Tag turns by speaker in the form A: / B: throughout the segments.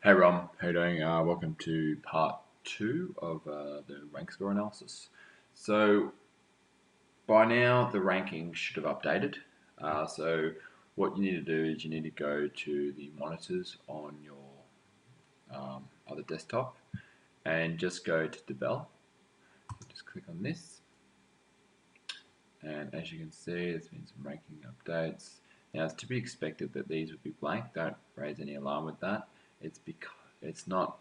A: Hey Rom, how you doing? Welcome to part two of the rank score analysis. So by now the ranking should have updated. So what you need to do is you need to go to the monitors on your other desktop and just go to develop. Just click on this, and as you can see, there's been some ranking updates. Now it's to be expected that these would be blank. Don't raise any alarm with that. It's because it's not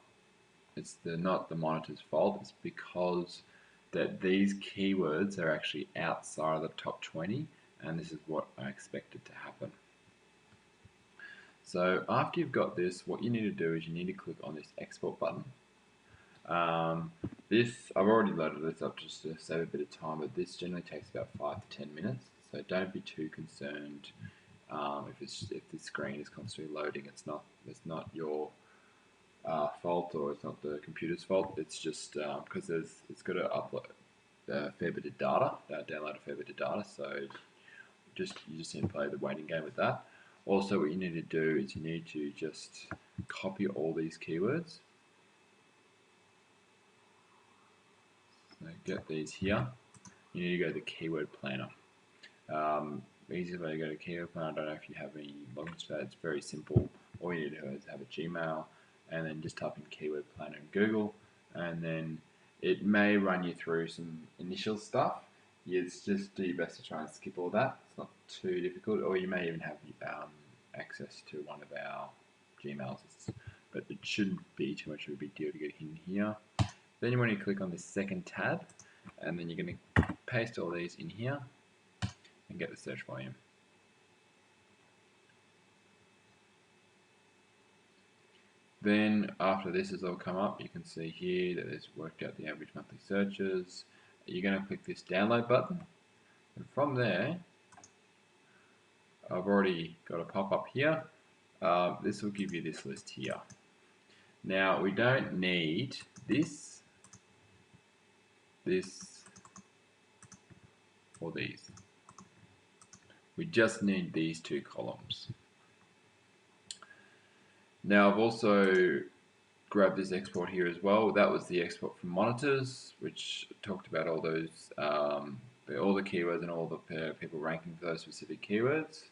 A: not the monitor's fault. It's because that these keywords are actually outside of the top 20, and this is what I expected to happen. So after you've got this, what you need to do is you need to click on this export button. I've already loaded this up just to save a bit of time, but this generally takes about 5 to 10 minutes. So don't be too concerned if the screen is constantly loading. It's not your fault, or it's not the computer's fault. It's just because it's got to upload a fair bit of data, download a fair bit of data. So you just need to play the waiting game with that. Also, what you need to do is you need to just copy all these keywords. So get these here. You need to go to the keyword planner. Easy way to go to keyword planner. I don't know if you have any logins for that. It's very simple. All you need to do is have a Gmail, and then just type in keyword planner in Google, and then it may run you through some initial stuff. It's just do your best to try and skip all that. It's not too difficult, or you may even have access to one of our Gmails, but it shouldn't be too much of a big deal to get in here. Then you want to click on this second tab, and then you're going to paste all these in here and get the search volume. Then after this has all come up, you can see here that it's worked out the average monthly searches. You're going to click this download button, and from there I've already got a pop-up here. This will give you this list here. Now we don't need this, or these. We just need these two columns. Now I've also grabbed this export here as well. That was the export from monitors, which talked about all those, all the keywords and all the people ranking for those specific keywords.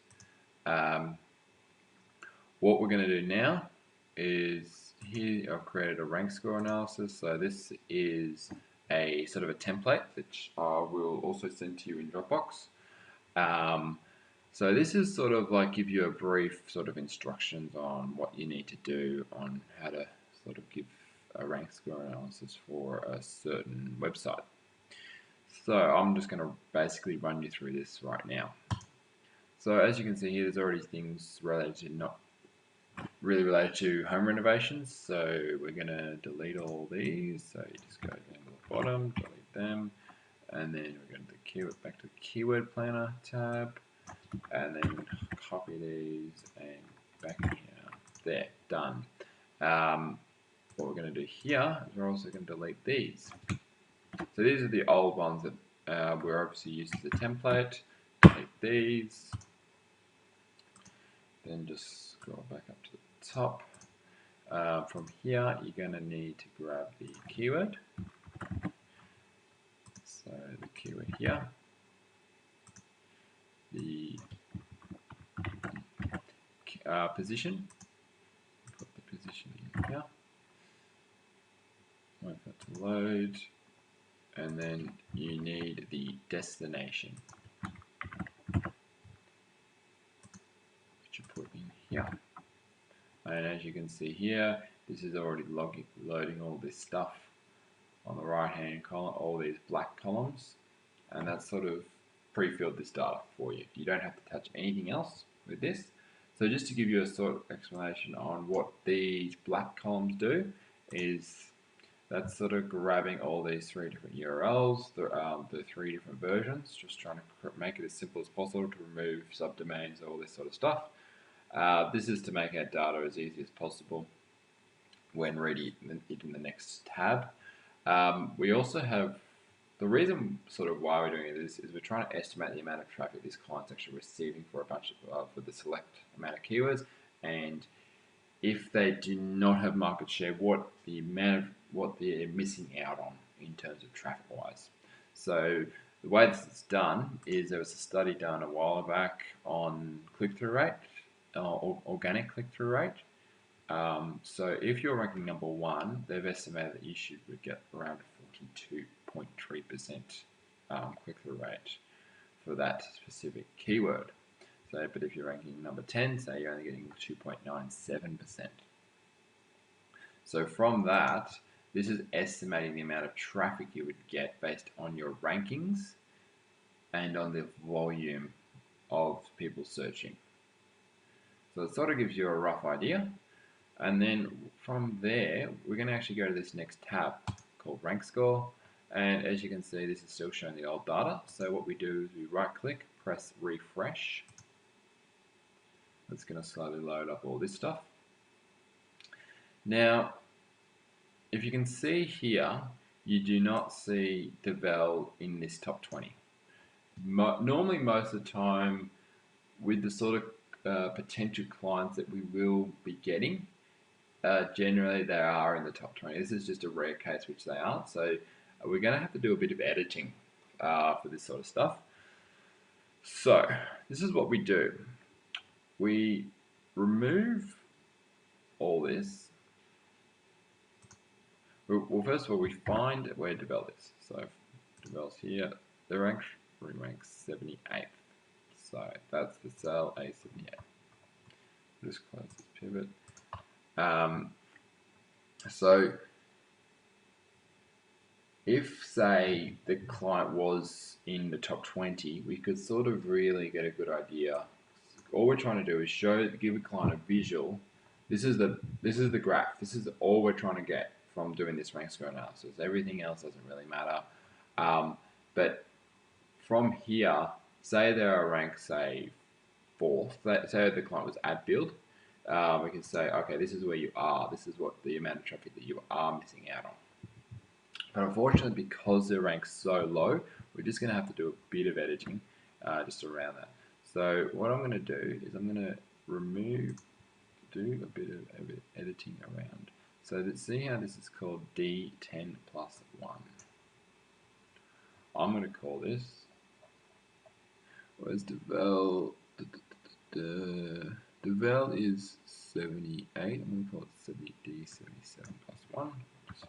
A: What we're going to do now is here I've created a rank score analysis. So this is a sort of a template that I will also send to you in Dropbox. So this is sort of like give you a brief sort of instructions on what you need to do on how to sort of give a rank score analysis for a certain website. So I'm just going to basically run you through this right now. So as you can see here, there's already things related to not really related to home renovations. So we're going to delete all these. So you just go down to the bottom, delete them, and then we're going to back to the keyword planner tab. And then copy these and back in here. There, done. What we're going to do here is we're also going to delete these. So these are the old ones that we're obviously used as a template. Delete these. Then just scroll back up to the top. From here, you're going to need to grab the keyword. So the keyword here. The position, put the position in here, wait for it to load, and then you need the destination, which you put in here. And as you can see here, this is already loading all this stuff on the right hand column, all these black columns, and that's sort of pre-filled this data for you. You don't have to touch anything else with this. So just to give you a sort of explanation on what these black columns do is that's sort of grabbing all these 3 different URLs, the 3 different versions, just trying to make it as simple as possible to remove subdomains, all this sort of stuff. This is to make our data as easy as possible when ready in the next tab. We also have the reason sort of why we're doing this is we're trying to estimate the amount of traffic this client's actually receiving for a bunch of for the select amount of keywords, and if they do not have market share, what they're missing out on in terms of traffic wise. So the way this is done is there was a study done a while back on click-through rate, organic click-through rate. So if you're ranking number one, they've estimated that you would get around 42.3% click-through rate for that specific keyword. So, but if you're ranking number 10, say you're only getting 2.97%. So from that, this is estimating the amount of traffic you would get based on your rankings and on the volume of people searching. So it sort of gives you a rough idea. And then from there, we're going to actually go to this next tab called RankScore. And as you can see, this is still showing the old data. So what we do is we right click, press refresh. It's going to slowly load up all this stuff. Now, if you can see here, you do not see Devel in this top 20. Normally, most of the time, with the sort of potential clients that we will be getting, generally they are in the top 20. This is just a rare case which they aren't. So we're going to have to do a bit of editing for this sort of stuff. So this is what we do. We remove all this. Well, first of all, we find where Devel is. So Devel's here. The rank ranks 78th. So that's the cell A78. Just close this pivot. So if, say, the client was in the top 20, we could sort of really get a good idea. All we're trying to do is give a client a visual. This is the graph. This is all we're trying to get from doing this rank score analysis. Everything else doesn't really matter. But from here, say they are ranked, say, 4th. Say the client was ad build. We can say, okay, this is where you are. This is what the amount of traffic that you are missing out on. But unfortunately, because they're ranked so low, we're just going to have to do a bit of editing just around that. So what I'm going to do is I'm going to do a bit of editing around. So see how this is called D10 plus 1. I'm going to call this, where's Devel? Devel is 78. I'm going to call it D77 plus 1. So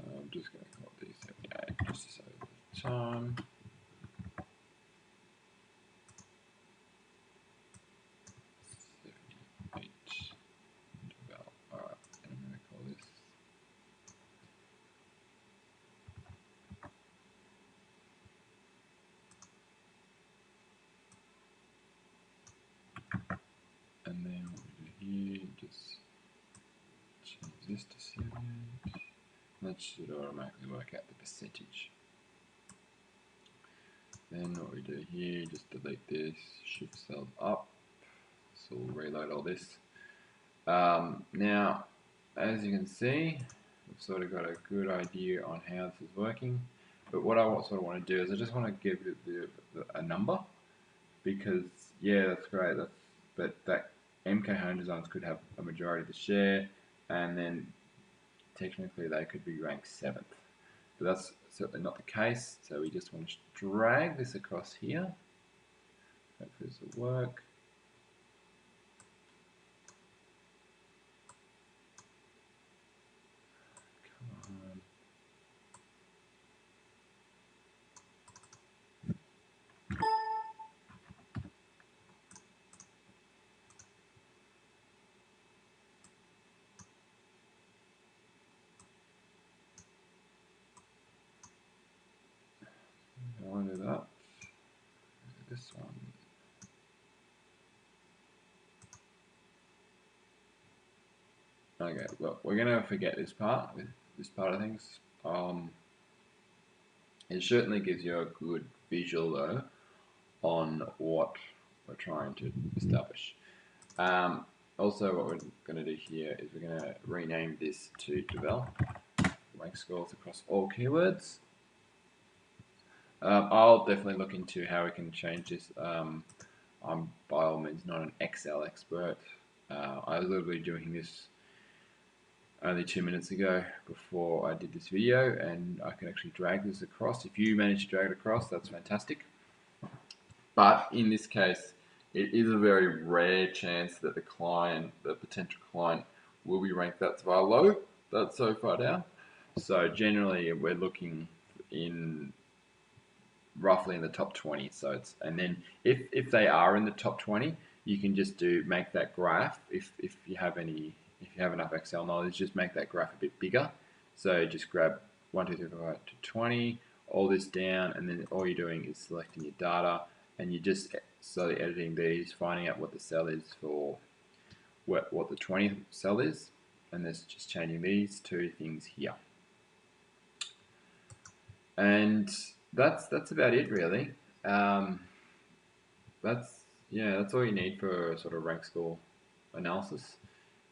A: I'm just going to call it D78 just to save the time. And then what we do here, just change this to 78. That should automatically work out the percentage. Then what we do here, just delete this, shift cells up, so we'll reload all this. Now, as you can see, we've sort of got a good idea on how this is working. But what I sort of want to do is I just want to give it a number, because yeah, that's great. But that MK Home Designs could have a majority of the share, and then technically they could be ranked 7th. But that's certainly not the case, so we just want to drag this across here. Hopefully this will work. Come on. I want to do that. This one. Okay, well, we're going to forget this part, with this part of things. It certainly gives you a good visual, though, on what we're trying to establish. Also, what we're going to do here is we're going to rename this to Devel. Rank scores across all keywords. I'll definitely look into how we can change this. I'm by all means not an Excel expert. I was literally doing this only 2 minutes ago before I did this video, and I can actually drag this across. If you manage to drag it across, that's fantastic. But in this case, it is a very rare chance that the potential client, will be ranked that far low, that's so far down. So generally, we're looking in roughly in the top 20. So it's, and then if they are in the top 20, you can just make that graph. If you have enough Excel knowledge, just make that graph a bit bigger. So just grab 1, 2, 3, 4, 5 to 20, all this down, and then all you're doing is selecting your data, and you're just slowly editing these, finding out what the cell is for what the 20 cell is, and there's just changing these two things here. And that's about it really. That's all you need for a sort of rank score analysis.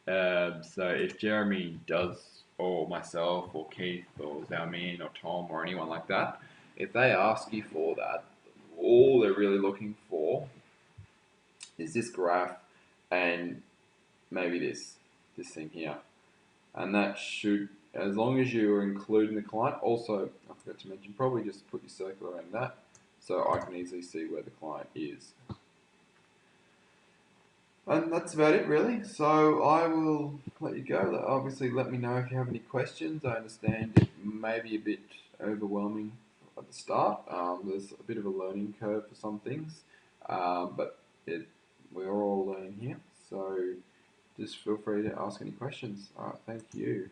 A: So if Jeremy does, or myself, or Keith, or Xiaomin, or Tom, or anyone like that, if they ask you for that, all they're really looking for is this graph and maybe this thing here, and that should, as long as you are including the client. Also, I forgot to mention, probably just put your circle around that so I can easily see where the client is. And that's about it really. So I will let you go. Obviously let me know if you have any questions. I understand it may be a bit overwhelming at the start. There's a bit of a learning curve for some things, but we're all learning here. So just feel free to ask any questions. Alright, thank you.